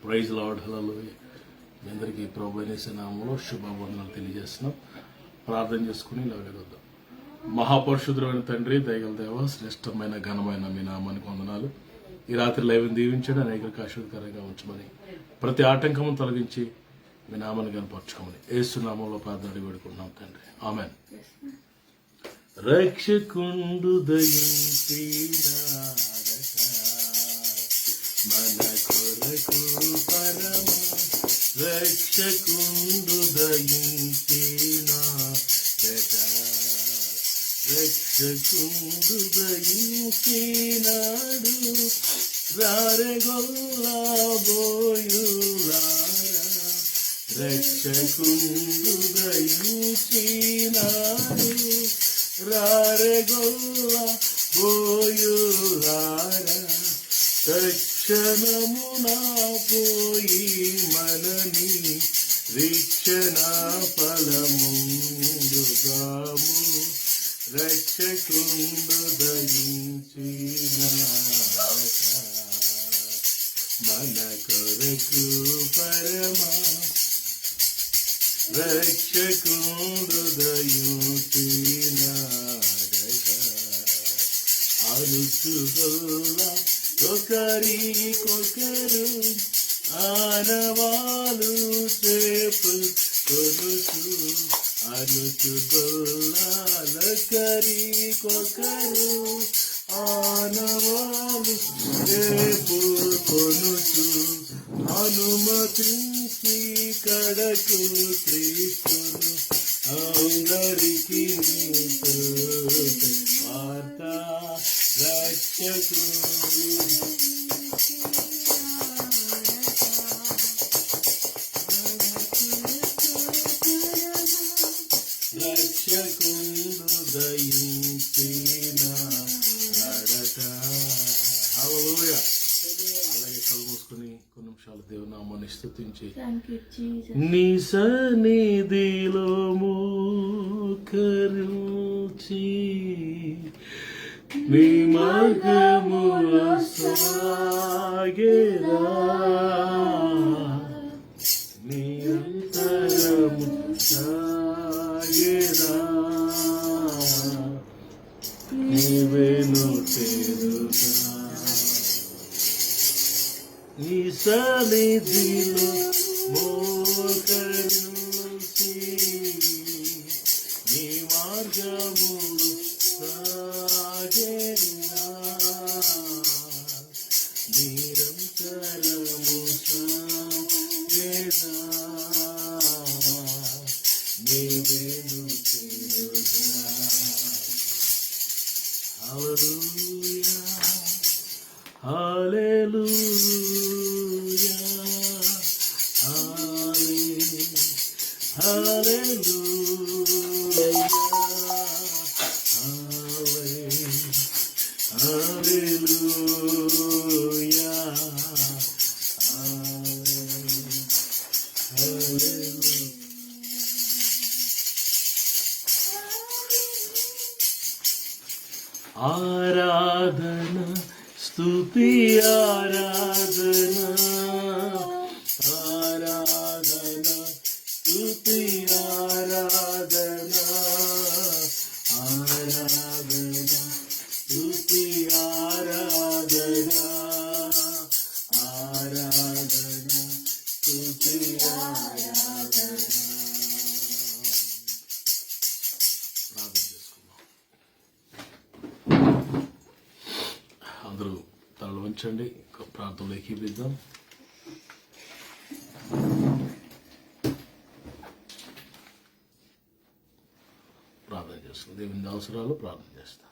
Praise lord. Hallelujah. మీ అందరికీ ప్రభువైన యేసు నామములో శుభవందనాలు తెలియజేస్తున్నాం. ప్రార్థన చేసుకుని లేవగలుగుతాం. మహాపరిశుద్ధుడైన తండ్రి, దయగల దేవ, శ్రేష్టమైన ఘనమైన మీ నామానికి వందనాలు. ఈ రాత్రి లైవ్ని దీవించండి, అనేకులకు ఆశీర్వాదకరంగా ఉంచమని, ప్రతి ఆటంకము తొలగించి మీ నామాన్ని కనపరచుకోమని యేసు నామంలో ప్రార్థన వేడుకుంటున్నాం తండ్రి. ఆమెన్. రక్షకుండు దయించినాడట మన కొరకు పరమ రక్షకుండు దయించినాడట రక్షకుండు దయించినాడు రారెగొల్లబోయులారా రక్షకుండు దయించినాడు రారెగొల్లబోయులారా తక్షణమునా పోయి మనని వీక్షణ ఫలముందుగాము రక్షకుండు దయించినాడట మన కొరకు పరమా రక్షకుండు దయించినాడట అరుచుగొల్ల ఒకరికొకరు ఆనవాలు చేపు కొనుచు అనుచుగొల్లకరికొకరు ఆనవాలు చేపు కొనుచు అనుమతించి కడకు క్రీస్తును అందరికి వార్త రక్షకు రక్షకుండు దయించినాడట. హల్లెలూయా. అలాగే కళ్ళు మూసుకొని కొన్ని నిమిషాలు దేవుని నామాన్ని స్తుతించి నీ సన్నిధిలో మోకరించి నీ మార్గముల సాగెదా నిరంతరము సాగెదా నీవేను చేరుగా నీ సన్నిధిలో మోకరించి నీ మార్గములు సాగెదా నిరంతరము సాగెదా నీవేను చేరుగా. హల్లెలూయా హల్లెలూయా హల్లెలూయా హల్లెలూయా హల్లెలూయా. ఆరాధన స్తుతి ఆరాధన ఆరాధన స్తుతి ఆరాధన ఆరాధన స్తుతి ఆరాధన ఆరాధన స్తుతి ఆరాధన. ప్రార్థన చేసుకుందాం. అందరూ తలలు వంచండి, ప్రార్థనలో ఏకీపిద్దాం. ప్రార్థన చేస్తాం. దేవుని అవసరాలు ప్రార్థన చేస్తాం.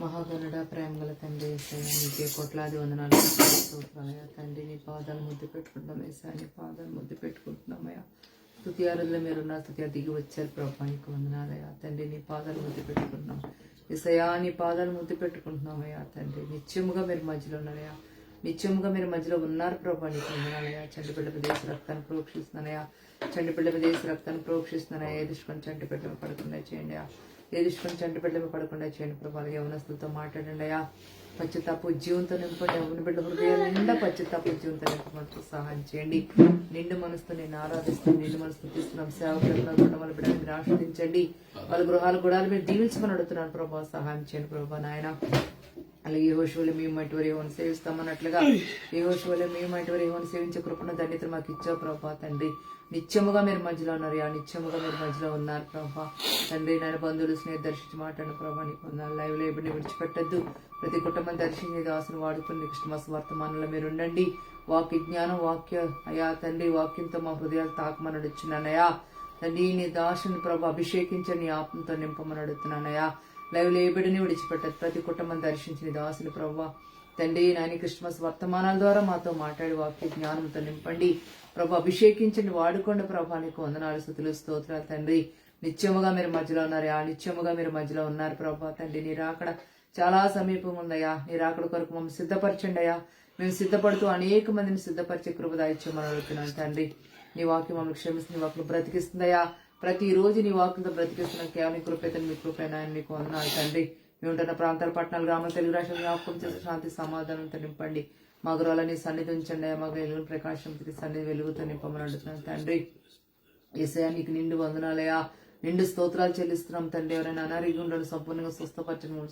మహాగణుడ, ప్రేమ గల తండ్రి యేసయ్య, నీకే కోట్లాది వందనాలు స్తోత్రాలయ్యా. తండ్రి నీ పాదాలు ముద్దు పెట్టుకుంటాం యేసయ్య, నీ పాదాలు ముద్దు పెట్టుకుంటున్నామయ్యా. స్తుతి ఆరాధనలో మీరున్న స్తుతి దిగి వచ్చారు ప్రభా, నీకు వందనాలయ్యా. తండ్రి నీ పాదాలు ముద్దు పెట్టుకుంటున్నాం యేసయ్యా, నీ పాదాలు ముద్దు పెట్టుకుంటున్నామయ్యా. తండ్రి నిత్యముగా మీరు మధ్యలో ఉన్నారయ్యా, నిత్యముగా మీరు మధ్యలో ఉన్నారు ప్రభా, నీకు వందనాలయ్యా. చంటి బిడ్డ దేశ రక్తాన్ని ప్రోక్షిస్తున్నానయ్యా, చంటి బిడ్డ దేశ రక్తాన్ని ప్రోక్షిస్తున్నానయ్యా. ఏదుకొని చంటి బిడ్డ పడకుండా చేయండి, ఏదుకొని చంటి బిడ్డ పడకుండా చేయండి ప్రభా. యవనస్తులతో మాట్లాడండి అయ్యా, పశ్చాత్తాప జీవంతో నింపండి. అవును బిడ్డ హృదయాల నిండా పశ్చాత్తాప జీవంతో నింపమంటూ సహాయం చేయండి. నిండు మనసుతో నేను ఆరాధిస్తాను, నిండు మనసుతో తీసుకున్నాం. సేవకుల వాళ్ళ బిడ్డలు మీరు ఆస్వాదించండి. వాళ్ళ గృహాల గుడాలు మీరు దీవించమని అడుగుతున్నాను ప్రభావ. సహాయం చేయండి ప్రభావ నాయన. అలాగే యెహోషువలో మేము అటువరి యెహోవాను సేవిస్తామన్నట్లుగా యెహోషువలో మేము అటువరి యెహోవాను సేవించే కృపణ ధన్యతను మాకు ఇచ్చావు ప్రభా తండ్రి. నిత్యముగా మీరు మధ్యలో ఉన్నారు, నిత్యముగా మీరు మధ్యలో ఉన్నారు ప్రభా తండ్రి. నాయన బంధువులు స్నేహితులు దర్శించి మాట్లాడిన ప్రభా నీకు వందనాలు. లైవ్ లో ఎప్పుడు విడిచిపెట్టద్దు. ప్రతి కుటుంబం దర్శించే దాసును వాడుకుని క్రిస్మస్ వర్తమానంలో మీరు ఉండండి. వాక్య జ్ఞానం వాక్య అయా తండ్రి వాక్యంతో మా హృదయాలు తాకమని అడుగుతున్నానయా తండ్రి. నీ దాసుని ప్రభు అభిషేకించని నీ ఆత్మతో నింపమని అడుగుతున్నానయా. లైవ్ లో ఏ బిడ్డని విడిచిపెట్టదు. ప్రతి కుటుంబం దర్శించిన దాసుని ప్రభు తండ్రి నాయన క్రిస్మస్ వర్తమానాల ద్వారా మాతో మాట్లాడి వాక్య జ్ఞానంతో నింపండి ప్రభు. అభిషేకించండి, వాడుకోండి ప్రభా. నీకు వందనాలు స్తుతులు స్తోత్రాలు తండ్రి. నిత్యముగా మీరు మధ్యలో ఉన్నారు, నిత్యముగా మీరు మధ్యలో ఉన్నారు ప్రభా తండ్రి. నీ రాకడ చాలా సమీపం ఉందయ్యా. నీ రాకడ కొరకు మమ్మల్ని సిద్ధపరచండి అయ్యా. మేము సిద్ధపడుతూ అనేక మందిని సిద్ధపరిచే కృప దాయిచ్చమని అడుగుతున్నాను తండ్రి. నీ వాక్యం మమ్మల్ని క్షమిస్తుంది, నీ వాక్యం బ్రతికిస్తుందయ్యా. ప్రతిరోజు నీ వాక్యంతో బ్రతికిస్తున్నాం. కేవలం నీ కృపేతను మీ కృపైనా మీకు వందనాలు తండ్రి. మేము ఉంటున్న ప్రాంతాల పట్టణాలు గ్రామాలు తెలుగు రాష్ట్రాలు జ్ఞాపకం చేసి శాంతి సమాధానంతో నింపండి. మా గృహాలని సన్నిధి ఉంచండి. మా వెలుగు ప్రకాశం సన్నిధి వెలుగుతో నింపమని అడుగుతున్నాను తండ్రి. యేసయ్యా నీకు నిండు వందనాలయ్యా, నిండు స్తోత్రాలు చెల్లిస్తున్నాం తండ్రి. ఎవరైనా అనారోగ్యం సంపూర్ణంగా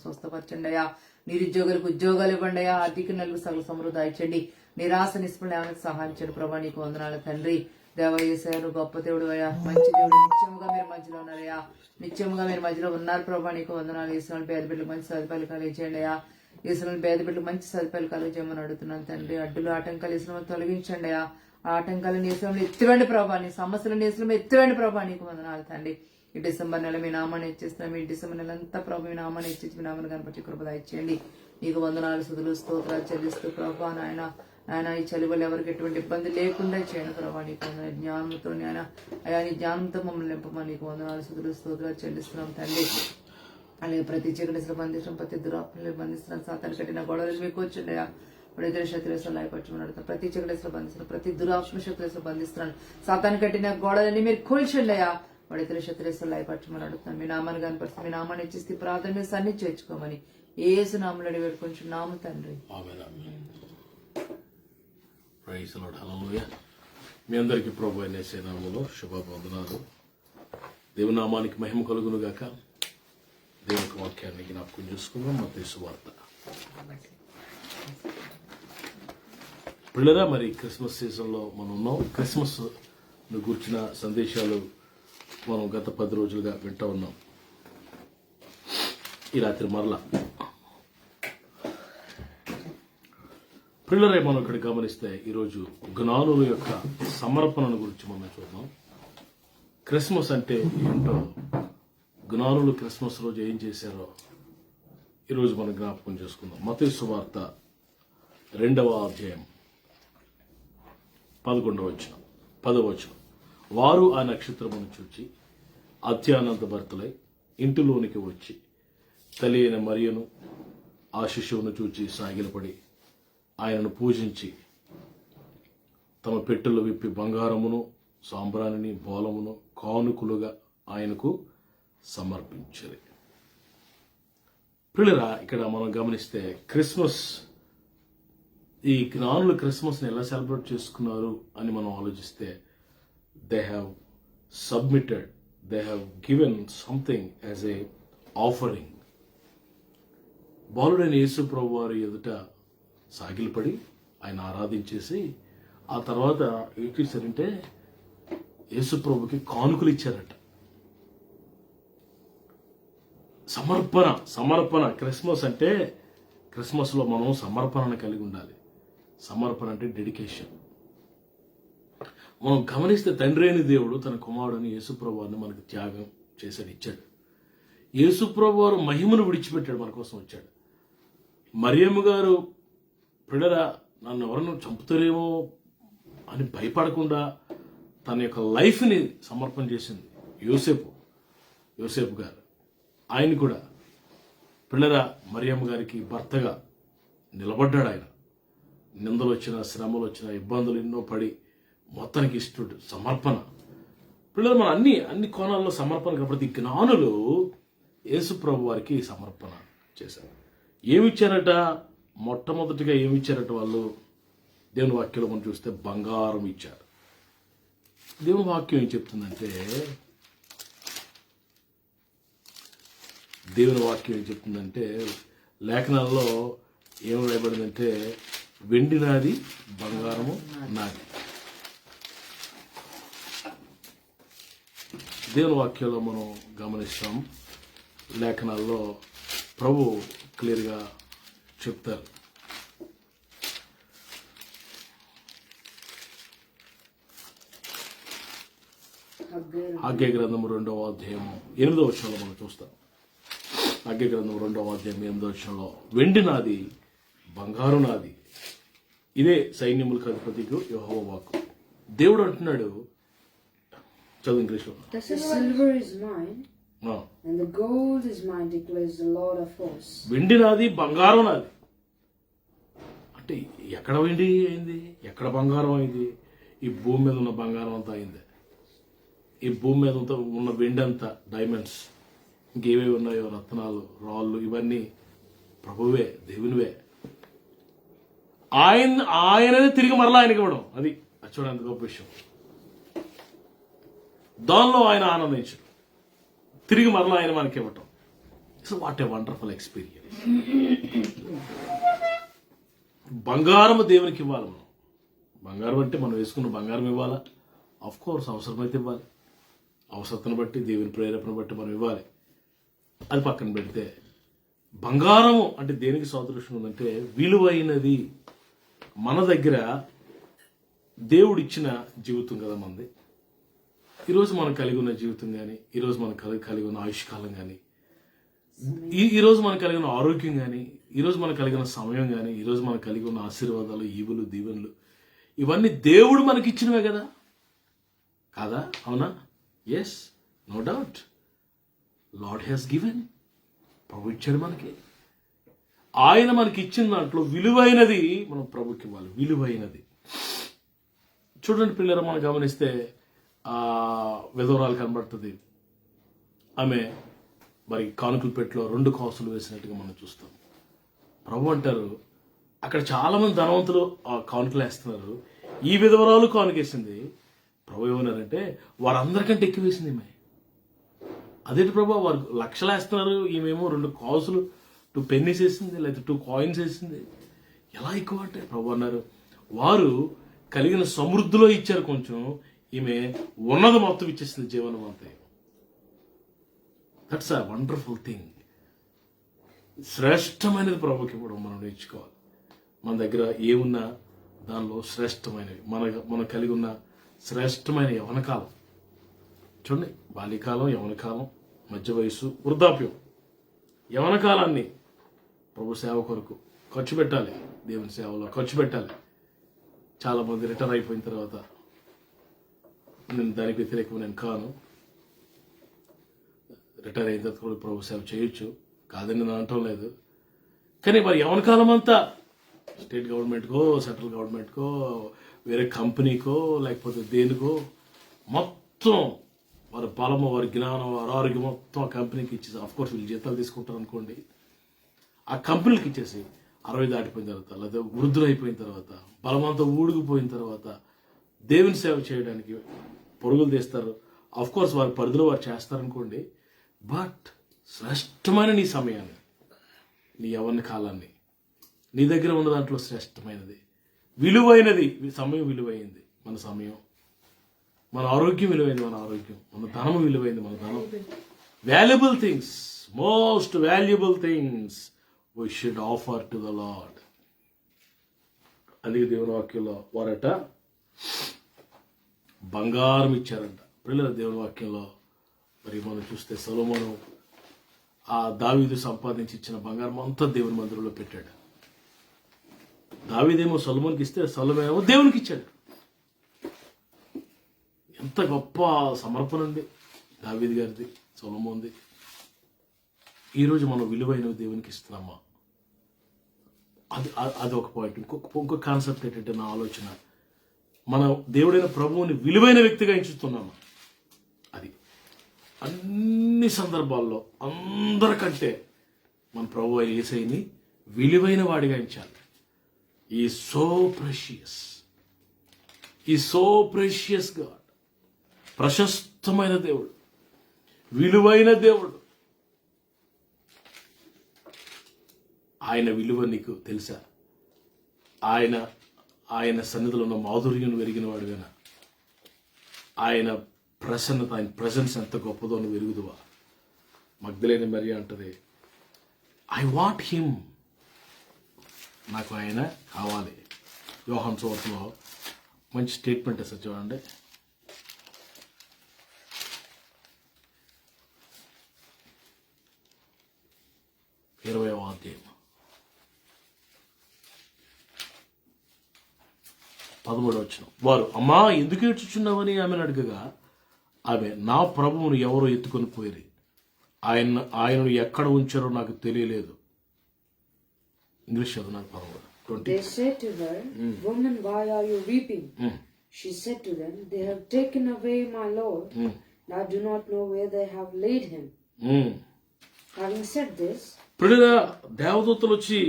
స్వస్థపరచండి అయ్యా. నిరుద్యోగులకు ఉద్యోగాలు ఇవ్వండి అయ్యా. ఆర్థిక నెలకు సగల సమృద్ధి ఇచ్చండి. నిరాశ నిస్పృహలకు సహాయం చేయండి ప్రభా. నీకు వందనాలు తండ్రి. దేవ యేసయ్యా నువ్వు గొప్ప దేవుడు అయ్యా, మంచి దేవుడు. నిత్యముగా మీరు మధ్యలో ఉన్నారయ్యా, నిత్యముగా మీరు మధ్యలో ఉన్నారు ప్రభా. నీకు వందనాలు. యేసుని పేద బిడ్డలకు మంచి సదుపాయాలు కలిగించండి అయ్యా. యేసుని పేద బిడ్డలకు మంచి సదుపాయాలు కలిగించమని అడుగుతున్నాను తండ్రి. అడ్డులు ఆటంకాలు యేసుని తొలగించండి అయ్యా. ఆ ఆటంకాలను యేసుని ఎత్తివండి ప్రభా. నీ సమస్యలను యేసుని ఎత్తివండి ప్రభా. నీకు వందనాలు తండ్రి. ఈ డిసెంబర్ నెల మీ నామాన్ని ఇచ్చేస్తున్నాం. ఈ డిసెంబర్ నెల అంతా ప్రభు మీ నామాన్ని ఇచ్చేసి మీ నామాన్ని కనపరిచి కృప దయచేయండి. నీకు వందనాలు స్తుతులు స్తోత్రాలు చెల్లిస్తూ ప్రభా నాయన ఆయన ఈ చలి వల్ల ఎవరికి ఎటువంటి ఇబ్బంది లేకుండా చేయండి ప్రభా. నీకు జ్ఞానంతో నాయన అయా నీ జ్ఞానంతో మమ్మల్ని నింపమని నీకు వందనాలు స్తుతులు స్తోత్రాలు చెల్లిస్తున్నాం తండ్రి. అలాగే ప్రతి చీకటిలో బంధించడం, ప్రతి దురాత్మలు బంధిస్తున్నాం. సాతాను కట్టిన గొడవలు మీకు వచ్చిండి అయ్యా. ఇప్పుడు ఇతర శత్రువులు లాయపరచమని అడుగుతాం. ప్రతి చీకటిలో బంధిస్తున్నాం, ప్రతి దురాత్మ శత్రువులు బంధిస్తున్నాను. సాతాను కట్టిన గొడవలన్నీ మీరు కూల్చండి అయ్యా. వాడి ఇతర శత్రువులు లాయపరచమని అడుగుతాను. మీ నామాన్ని కనపరుస్తూ మీ నామాన్ని ఇచ్చేసి ప్రార్థన మీద సన్నిధి చేర్చుకోమని యేసు నామములో వేడుకొంచున్నాము తండ్రి. Praise the Lord. హల్లెలూయా. మీ అందరికీ ప్రభువు అయిన యేసు నామములో శుభవందనాలు. దేవుని నామానికి మహిమ కలుగును గాక. దేవుని వాక్యాన్ని జ్ఞాపకం చేసుకుందాం. మత్తయి సువార్త. పిల్లరా, మరి క్రిస్మస్ సీజన్లో మనం ఉన్నాం. క్రిస్మస్ గూర్చిన సందేశాలు మనం గత 10 రోజులుగా వింటూ ఉన్నాం. ఈ రాత్రి మరలా పిల్లరే మనం ఇక్కడ గమనిస్తే ఈరోజు జ్ఞానుల యొక్క సమర్పణను గురించి మనం చూద్దాం. క్రిస్మస్ అంటే ఏంటో, జ్ఞానులు క్రిస్మస్ రోజు ఏం చేశారో ఈరోజు మనం జ్ఞాపకం చేసుకుందాం. మత్తయి సువార్త 2వ అధ్యాయం 10వ వచనం. వారు ఆ నక్షత్రమును చూచి అత్యానంద భర్తలై ఇంటిలోనికి వచ్చి తల్లి అయిన మరియను ఆ శిశువును చూచి సాగిలపడి ఆయనను పూజించి తమ పెట్టెలు విప్పి బంగారమును సాంబ్రాణిని బోలమును కానుకలుగా ఆయనకు సమర్పించారు. పిల్లరా, ఇక్కడ మనం గమనిస్తే క్రిస్మస్, ఈ జ్ఞానులు క్రిస్మస్ని ఎలా సెలబ్రేట్ చేసుకున్నారు అని మనం ఆలోచిస్తే, they have submitted, they have given something as a offering. బాలుడైన యేసు ప్రభు వారి ఎదుట సాగిలపడి ఆయన ఆరాధించేసి ఆ తర్వాత ఏం చేశారంటే యేసు ప్రభుకి కానుకలు ఇచ్చారట. సమర్పణ. క్రిస్మస్ అంటే, క్రిస్మస్లో మనం సమర్పణను కలిగి ఉండాలి. సమర్పణ అంటే డెడికేషన్. మనం గమనిస్తే తండ్రి అయిన దేవుడు తన కుమారుడిని యేసుప్రభు వారిని మనకు త్యాగం చేశాడు, ఇచ్చాడు. యేసుప్రభు వారు మహిమను విడిచిపెట్టాడు, మన కోసం వచ్చాడు. మరియమ్మ గారు పిల్లరా నన్ను ఎవరన్నా చంపుతారేమో అని భయపడకుండా తన యొక్క లైఫ్ని సమర్పణ చేసింది. యోసేపు గారు, ఆయన కూడా పిల్లరా మరియమ్మ గారికి భర్తగా నిలబడ్డాడు. ఆయన నిందలు వచ్చినా, శ్రమలు వచ్చినా, ఇబ్బందులు ఎన్నో పడి మొత్తానికి ఇష్టడు సమర్పణ. పిల్లలు మన అన్ని కోణాల్లో సమర్పణ. కాబట్టి జ్ఞానులు యేసు ప్రభు వారికి సమర్పణ చేశారు. ఏమిచ్చారట? మొట్టమొదటిగా ఏమి ఇచ్చారట వాళ్ళు? దేవుని వాక్యంలో మనం చూస్తే బంగారం ఇచ్చారు. దేవుని వాక్యం ఏం చెప్తుందంటే, లేఖనాల్లో ఏం రాయబడిందంటే, వెండి నాది, బంగారము నాది. దేవుని వాక్యంలో మనం గమనిస్తాం, లేఖనాల్లో ప్రభు క్లియర్గా చెప్తారు. హగ్గై గ్రంథం 2వ అధ్యాయం 8వ వచనంలో మనం చూస్తాం. హగ్గై గ్రంథం 2వ అధ్యాయం 8వ వచనంలో, వెండి నాది, బంగారు నాది, ఇదే సైన్యములకు అధిపతికి యెహోవా వాక్కు. దేవుడు అంటున్నాడు, చదువు ఇంగ్లీష్లో. The silver is mine, and the gold is mine, declares the Lord of hosts. వెండి నాది, బంగారం నాది. అంటే ఎక్కడ వెండి అయింది, ఎక్కడ బంగారం అయింది? ఈ భూమి మీద ఉన్న బంగారం అంతా అయింది. ఈ భూమి మీద ఉన్న వెండి అంతా, డైమండ్స్, ఇంకేవేవి ఉన్నాయో, రత్నాలు, రాళ్ళు, ఇవన్నీ ప్రభువే, దేవునివే. ఆయననే తిరిగి మరలా ఆయనకి ఇవ్వడం, అది చూడండి గొప్ప విషయం. దానిలో ఆయన ఆనందించడం, తిరిగి మరలా ఆయన మనకి ఇవ్వటం. So what a wonderful experience. బంగారం దేవునికి ఇవ్వాలి మనం. బంగారం అంటే మనం వేసుకున్న బంగారం ఇవ్వాలా? ఆఫ్ కోర్స్ అవసరమైతే ఇవ్వాలి. అవసరతను బట్టి, దేవుని ప్రేరేపణ బట్టి మనం ఇవ్వాలి. అది పక్కన పెడితే, బంగారము అంటే దేనికి సాదృశ్యం ఉందంటే, విలువైనది. మన దగ్గర దేవుడిచ్చిన జీవితం కదా మనది. ఈరోజు మనం కలిగి ఉన్న జీవితం కానీ, ఈరోజు మనం కలిగి ఉన్న ఆయుష్కాలం కానీ, ఈరోజు మనం కలిగిన ఆరోగ్యం కానీ, ఈరోజు మనం కలిగిన సమయం కానీ, ఈరోజు మనం కలిగి ఉన్న ఆశీర్వాదాలు, ఈవులు, దీవెనలు, ఇవన్నీ దేవుడు మనకి ఇచ్చినవే కదా, కాదా? అవునా? Yes, no doubt. Lord has given. ప్రభు ఇచ్చాడు మనకి. ఆయన మనకి ఇచ్చిన దాంట్లో విలువైనది మనం ప్రభుకి ఇవ్వాలి. విలువైనది. చూడండి పిల్లలు, మనం గమనిస్తే విధవరాలు కనబడుతుంది. ఆమె మరి కానుకల పెట్టెలో 2 కాసులు వేసినట్టుగా మనం చూస్తాం. ప్రభు అంటారు, అక్కడ చాలా మంది ధనవంతులు కానుకలు వేస్తున్నారు, ఈ విధవరాలు కానుకేసింది. ప్రభు ఏమన్నారంటే, వారందరికంటే ఎక్కువ వేసింది ఈమె. అదేంటి ప్రభు, వారు లక్షలు వేస్తున్నారు, ఈమెమో 2 కాసులు, 2 పెన్నీస్ వేసింది, లేదా 2 కాయిన్స్ వేసింది. ఎలా ఎక్కువ అంటే ప్రభు అన్నారు, వారు కలిగిన సమృద్ధిలో ఇచ్చారు కొంచెం, ఈమె ఉన్నది మొత్తం ఇచ్చేసింది, జీవనం అంతే. That's a wonderful thing. శ్రేష్టమైనది ప్రభుకి ఇవ్వడం మనం నేర్చుకోవాలి. మన దగ్గర ఏమున్నా దానిలో శ్రేష్టమైనవి, మనం కలిగి ఉన్న శ్రేష్టమైన యవనకాలం. చూడండి, బాల్యకాలం, యవనకాలం, మధ్య వయసు, వృద్ధాప్యం. యవనకాలాన్ని ప్రభు సేవ కొరకు ఖర్చు పెట్టాలి, దేవుని సేవలో ఖర్చు పెట్టాలి. చాలామంది రిటైర్ అయిపోయిన తర్వాత, నేను దానికి వ్యతిరేకం నేను కాను, రిటైర్ అయిన తర్వాత కూడా ప్రభు సేవ చేయొచ్చు, కాదని నేను అనటం లేదు. కానీ మరి యవనకాలం అంతా స్టేట్ గవర్నమెంట్కో, సెంట్రల్ గవర్నమెంట్కో, వేరే కంపెనీకో, లేకపోతే దేనికో మొత్తం వారి బలము, వారి జ్ఞానం, వారి ఆరోగ్యం మొత్తం ఆ కంపెనీకి ఇచ్చేసి, ఆఫ్ కోర్స్ వీళ్ళు జీతాలు తీసుకుంటారు అనుకోండి, ఆ కంపెనీలకు ఇచ్చేసి 60 దాటిపోయిన తర్వాత, లేదా వృద్ధులు అయిపోయిన తర్వాత, బలమంతా ఊడిగిపోయిన తర్వాత దేవుని సేవ చేయడానికి పరుగులు తీస్తారు. ఆఫ్ కోర్స్ వారి పరిధిలో వారు చేస్తారనుకోండి. బట్ శ్రేష్టమైన నీ సమయాన్ని, నీ యవ్వన కాలాన్ని, నీ దగ్గర ఉన్న దాంట్లో శ్రేష్టమైనది, విలువైనది, సమయం విలువైంది, మన సమయం, మన ఆరోగ్యం విలువైంది, మన ఆరోగ్యం, మన ధనము విలువైంది, మన ధనం. Valuable things, most valuable things we should offer to the Lord. అందుకే దేవుని వాక్యంలో వారట బంగారం ఇచ్చారంట. పిల్లల దేవుని వాక్యంలో మరి మనం చూస్తే సొలొమోను ఆ దావీదు సంపాదించి ఇచ్చిన బంగారం అంతా దేవుని మందిరంలో పెట్టాడు. దావీదేమో సొలొమోనుకి ఇస్తే, సొలొమోనేమో దేవునికి ఇచ్చాడు. ఎంత గొప్ప సమర్పణ అండి దావీదు గారిది, సొలొమోన్ది. ఈరోజు మనం విలువైనవి దేవునికి ఇస్తున్నామా? అది ఒక పాయింట్. ఇంకొక కాన్సెప్ట్ ఏంటంటే, నా ఆలోచన, మన దేవుడైన ప్రభువుని విలువైన వ్యక్తిగా ఎంచుతున్నామా? అది అన్ని సందర్భాల్లో అందరికంటే మన ప్రభు అయిన యేసయ్యని విలువైన వాడిగా ఎంచాలి. ఈ సో ప్రెషియస్ గాడ్, ప్రశస్తమైన దేవుడు, విలువైన దేవుడు. ఆయన విలువ నీకు తెలుసా? ఆయన సన్నిధిలో ఉన్న మాధుర్యం వెరిగిన వాడుగానా? ఆయన ప్రసన్నత, ఆయన ప్రెజెన్స్ ఎంత గొప్పదో నువ్వు వెరుగుదువా? మగ్ధలేని మరియ అంటది, ఐ వాంట్ హిమ్, నాకు ఆయన కావాలి. యోహాను సువార్తలో మంచి స్టేట్మెంట్ ఇస్తారు చూడండి. ఇరవై అధ్యాయం 13వ వచనం. వారు, అమ్మా ఎందుకు ఏడ్చుచున్నావని ఆమెను అడగగా, ఆమె, నా ప్రభువును ఎవరో ఎత్తుకొని పోయిరి, ఆయనను ఎక్కడ ఉంచారో నాకు తెలియలేదు. English చదువున్నాను. 20. They said to her, Woman, why are you weeping? She said to them, They have taken away my Lord, and I do not know where they have laid him. Having said this, ప్రియుడా, దేవదూతలు వచ్చి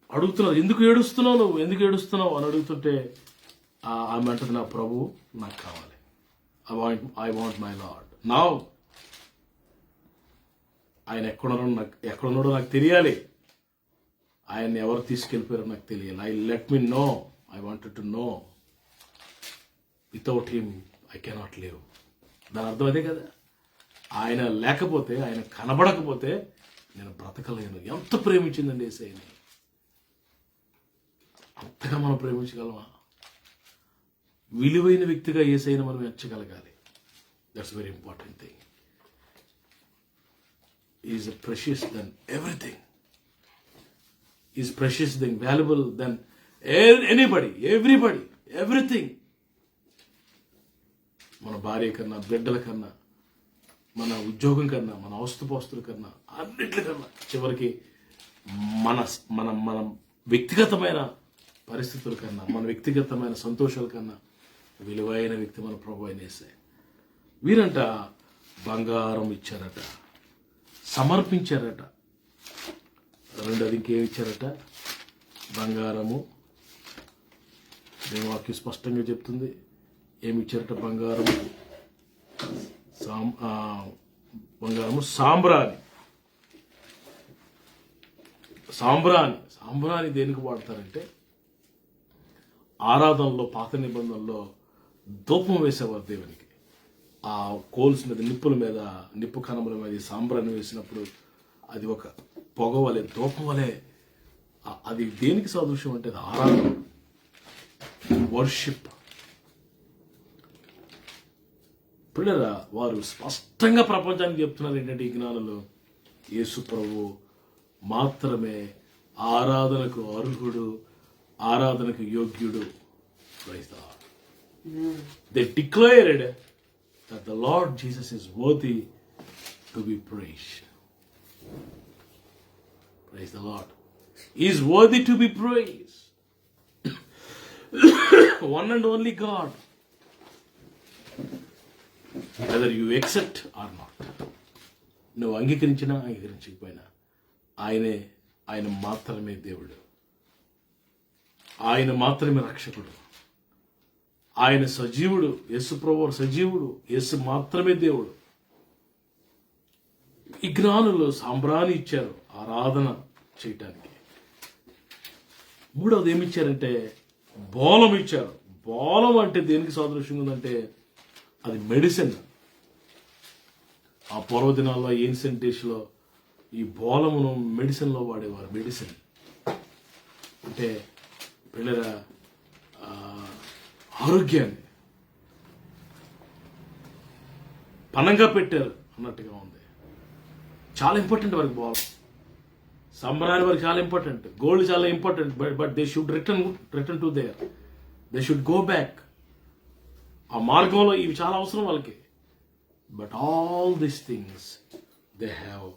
అడుగుతున్నారు, ఎందుకు ఏడుస్తున్నావు అని అడుగుతుంటే ఆమె అంటది, నా ప్రభు నాకు కావాలి. I want my lord now. ఆయన ఎక్కడున్నాడో నాకు తెలియాలి. ఆయన్ని ఎవరు తీసుకెళ్ళిపోయారో నాకు తెలియాలి. Let me know. I wanted to know. Without him I cannot live. దాని అర్థం అదే కదా. ఆయన లేకపోతే, ఆయన కనబడకపోతే నేను బ్రతకలేను. ఎంత ప్రేమించిందండి యేసయ్యని. అంతగా మనం ప్రేమించగలమా? విలువైన వ్యక్తిగా యేసయ్యని మనం ఎంచగలగాలి. That's very important thing. Is precious than everything. Is precious than valuable than anybody, everybody, everything. మన భార్య కన్నా, బిడ్డల కన్నా, మన ఉద్యోగం కన్నా, మన ఆస్తుపాస్తుల కన్నా, అన్నిటికన్నా చివరికి మన మన మన వ్యక్తిగతమైన పరిస్థితుల కన్నా, మన వ్యక్తిగతమైన సంతోషాల కన్నా విలువైన వ్యక్తి మన ప్రభు అయిన యేసయ్య. వీరంట బంగారం ఇచ్చారట, సమర్పించారట. రెండోది ఇంకేమి ఇచ్చారట? బంగారము. దేవుని వాక్యం స్పష్టంగా చెప్తుంది. ఏమి ఇచ్చారట? బంగారము, సాంబ్రాణి. సాంబ్రాణి దేనికి వాడతారంటే, ఆరాధనలో పాత నిబంధనలో ధూపం వేసేవారు దేవునికి. ఆ కోల్స్ మీద, నిప్పు కణముల మీద సాంబ్రాణి వేసినప్పుడు అది ఒక పొగ వలె, ధూపం వలె. అది దేనికి సాదృశ్యం అంటే అది ఆరాధన, వర్షిప్. పిల్లరా, వారు స్పష్టంగా ప్రపంచానికి చెప్తున్నారు ఏంటంటే, ఈ జ్ఞానంలో యేసు ప్రభు మాత్రమే ఆరాధనకు అర్హుడు, ఆరాధనకు యోగ్యుడు. Praise the Lord. They declared that the Lord Jesus is worthy to be praised. Praise the Lord. He is worthy to be praised. One and only God. Whether you accept or not. నువ్వు అంగీకరించినా అంగీకరించకపోయినా ఆయన మాత్రమే దేవుడు, ఆయన మాత్రమే రక్షకుడు, ఆయన సజీవుడు. యేసు ప్రభువు సజీవుడు, యేసు మాత్రమే దేవుడు. విజ్ఞానులు సాంబ్రాణి ఇచ్చారు ఆరాధన చేయటానికి. మూడవది ఏమిచ్చారంటే బోలం ఇచ్చారు. బోలం అంటే దేనికి సాదృశ్యంగా ఉందంటే అది మెడిసిన్. ఆ పూర్వదినాల్లో ఏన్షియంట్ డేస్లో ఈ బోలమును మెడిసిన్లో వాడేవారు. మెడిసిన్ అంటే పిల్లల ఆరోగ్యాన్ని పనంగా పెట్టారు అన్నట్టుగా ఉంది. చాలా ఇంపార్టెంట్ వారికి బోలం. సంబరాన్ని వారికి చాలా ఇంపార్టెంట్. గోల్డ్ చాలా important. But they should return to there. They should go back. ఆ మార్గంలో ఇవి చాలా అవసరం వాళ్ళకి. But all these things they have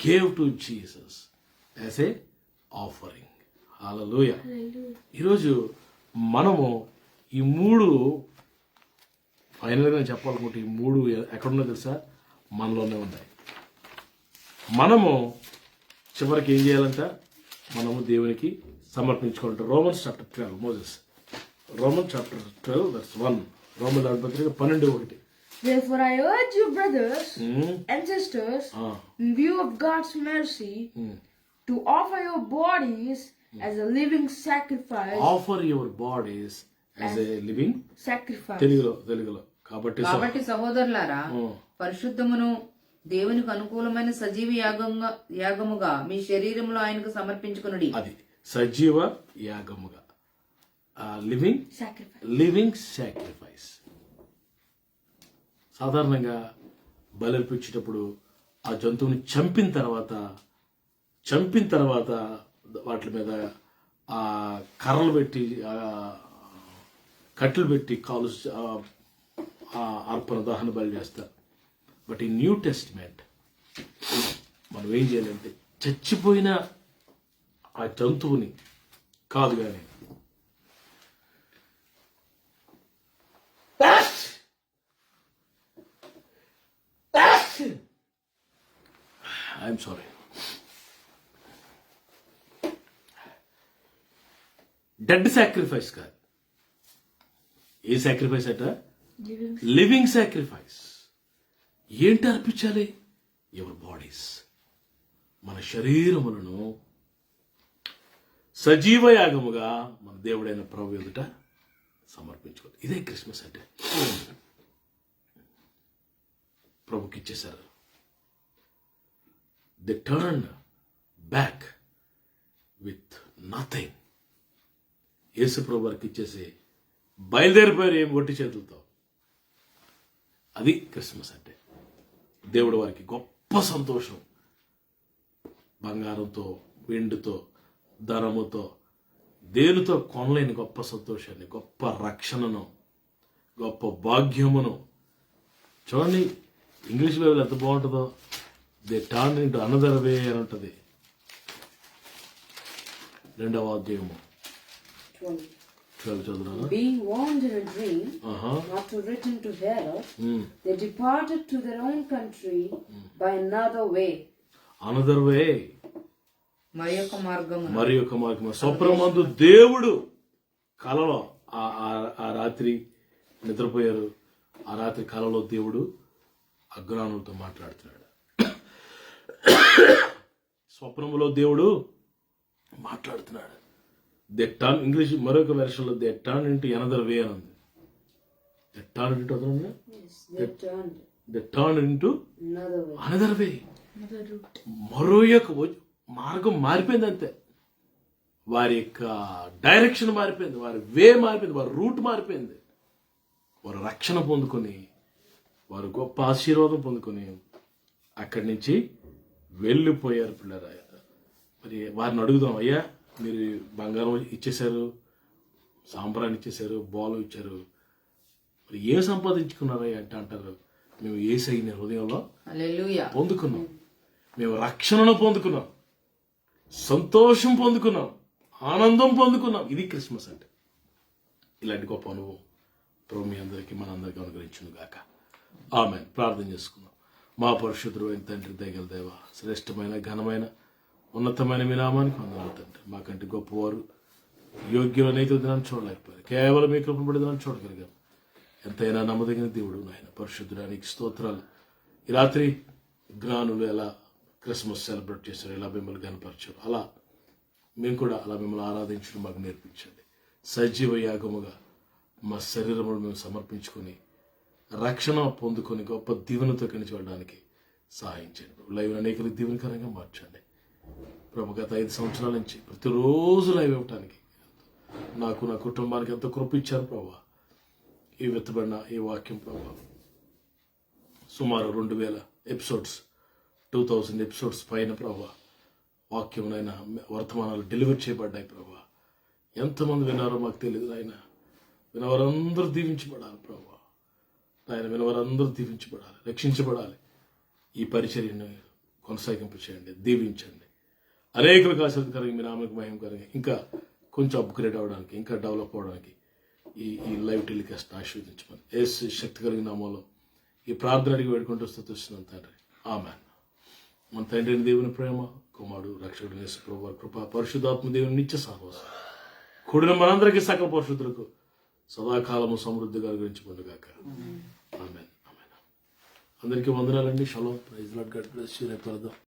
gave to Jesus as a offering. Hallelujah. ఈరోజు మనము ఈ మూడు ఫైనల్గా నేను చెప్పాలనుకుంటే ఈ మూడు ఎక్కడున్నా తెలుసా? మనలోనే ఉన్నాయి. మనము చివరికి ఏం చేయాలంట? మనము దేవునికి సమర్పించుకుంటాం. Romans chapter 12 Moses Roman chapter 12 verse 1 Roman పత్రిక 12:1. Therefore I urge you, brothers and sisters, in view of God's mercy, to offer your bodies as a living sacrifice. Offer your bodies as a living sacrifice. తెలుగులో కాబట్టి సహోదరులారా, పరిశుద్ధమును దేవునికి అనుకూలమైన సజీవ యాగముగా మీ శరీరములో ఆయనకు సమర్పించుకొనుడి. అది సజీవ యాగముగా, లివింగ్ సాక్రిఫైస్. సాధారణంగా బలర్పించేటప్పుడు ఆ జంతువుని చంపిన తర్వాత వాటి మీద ఆ కర్రలు పెట్టి కట్టెలు పెట్టి కాలు అర్పణ దహన బలి చేస్తారు. బట్ ఈ న్యూ టెస్టిమెంట్ మనం ఏం చేయాలంటే చచ్చిపోయిన ఆ జంతువుని కాదు కానీ ఐఎమ్ సారీ, డెడ్ సాక్రిఫైస్ కాదు. ఏ సాక్రిఫైస్ అట? Living sacrifice. ఏంటి అర్పించాలి? యువర్ బాడీస్, మన శరీరములను సజీవ యాగముగా మన దేవుడైన ప్రభు ఎదుట సమర్పించుకోవాలి. ఇదే క్రిస్మస్ అంటే. ప్రభుకి ఇచ్చేశారు. The turn back with nothing. Yesu ప్రభు వారికి ఇచ్చేసి బయలుదేరిపోయారు ఏం ఒట్టి చేతులతో. అది క్రిస్మస్ అంటే. దేవుడు వారికి గొప్ప సంతోషం, బంగారంతో, వెండితో, ధనముతో, దేనితో కొనలేని గొప్ప సంతోషాన్ని, గొప్ప రక్షణను, గొప్ప భాగ్యమును. చూడండి ఇంగ్లీష్ బైబిల్ ఎంత బాగుంటుందో. They turn into another way అని ఉంటుంది. 2వ అధ్యాయము 12 చదువునా? Being warned in a dream not to return to Herod, they departed to their own country by another way. Another way. మరి ఒక మార్గము. స్వప్నమందు దేవుడు కలలో ఆ రాత్రి నిద్రపోయారు. ఆ రాత్రి కలలో దేవుడు అజ్ఞానులతో మాట్లాడుతున్నాడు. స్వప్నములో దేవుడు మాట్లాడుతున్నాడు. దే టర్న్, ఇంగ్లీష్ మరొక వెర్షన్లో they turn into another way అని ఉంది. They turn into another way. మరో యొక్క మార్గం మారిపోయింది అంతే. వారి యొక్క డైరెక్షన్ మారిపోయింది, వారి వే మారిపోయింది, వారి రూట్ మారిపోయింది. వారు రక్షణ పొందుకొని, వారు గొప్ప ఆశీర్వాదం పొందుకొని అక్కడి నుంచి వెళ్ళిపోయారు పిల్లరా. మరి వారిని అడుగుదాం, అయ్యా మీరు బంగారం ఇచ్చేశారు, సాంబ్రాన్ని ఇచ్చేశారు, బాలు ఇచ్చారు, మరి ఏం సంపాదించుకున్నారయ్యా అంటే అంటారు, మేము యేసయ్యని హృదయంలో పొందుకున్నాం, మేము రక్షణను పొందుకున్నాం, సంతోషం పొందుకున్నాం, ఆనందం పొందుకున్నాం. ఇది క్రిస్మస్ అంటే. ఇలాంటి గొప్ప అనుభవం ప్రభు మీ అందరికీ, మనందరికీ అనుగ్రహించును గాక. ఆమెన్. ప్రార్థన చేసుకుందాం. మా పరిశుద్ధుడు అయిన తండ్రి, దయగల దేవ, శ్రేష్టమైన ఘనమైన ఉన్నతమైన మీ నామానికి వందనాలు తండ్రి. మాకంటే గొప్పవారు యోగ్యులు అనేక దినాన్ని చూడలేకపోయారు, కేవలం మీ కృపబడి దినాన్ని చూడగలిగాం. ఎంతైనా నమ్మదగిన దేవుడు నాయన పరిశుద్ధుడానికి స్తోత్రాలు. ఈ రాత్రి జ్ఞానులు ఎలా క్రిస్మస్ సెలబ్రేట్ చేశారు, ఎలా మిమ్మల్ని కనపరిచారు, అలా మేము కూడా అలా మిమ్మల్ని ఆరాధించడం మాకు నేర్పించండి. సజీవ యాగముగా మా శరీరమును మేము సమర్పించుకొని రక్షణ పొందుకొని గొప్ప దీవెనతో కలిసి వెళ్ళడానికి సహాయం చేయండి. లైవ్ అనేక దీవెనకరంగా మార్చండి ప్రభు. గత 5 సంవత్సరాల నుంచి ప్రతిరోజు లైవ్ ఇవ్వటానికి నాకు, నా కుటుంబానికి ఎంతో కృప ఇచ్చారు ప్రభు. ఈ విత్తబడిన ఈ వాక్యం ప్రభు సుమారు 2000 ఎపిసోడ్స్, 2000 ఎపిసోడ్స్ పైన ప్రభు వాక్యమునైనా వర్తమానాలు డెలివర్ చేయబడ్డాయి ప్రభు. ఎంతమంది విన్నారో మాకు తెలియదు ఆయన. వినవారందరూ దీవించబడాలి ప్రభు. ఆయన వినవారందరూ దీవించబడాలి, రక్షించబడాలి. ఈ పరిచర్యను కొనసాగింపు చేయండి, దీవించండి. అనేకులకు ఆశీర్వదకరంగా మీ నామకు మహిమకరంగా ఇంకా కొంచెం అప్గ్రేడ్ అవ్వడానికి, ఇంకా డెవలప్ అవ్వడానికి ఈ లైవ్ టెలికాస్ట్ ఆశీర్వదించమని యేసు శక్తి కలిగిన నామంలో ఈ ప్రార్థన అడిగి వేడుకుంటూ స్తుతిస్తున్నాను తండ్రి. ఆమెన్. మన తండ్రిని దేవుని ప్రేమ, కుమారుడు రక్షకుడు యేసు ప్రభువు కృప, పరిశుద్ధాత్మ దేవుని నిత్య సహవాసం కూడిన మనందరికీ సకల పరిశుద్ధులకు సదాకాలము సమృద్ధిగా గురించిపోదుగాక. ఆమేన్. ఆమేన్. అందరికీ వందనాలండి. షలోమ్. Praise lord. God bless you. రేపు కలుద్దాం.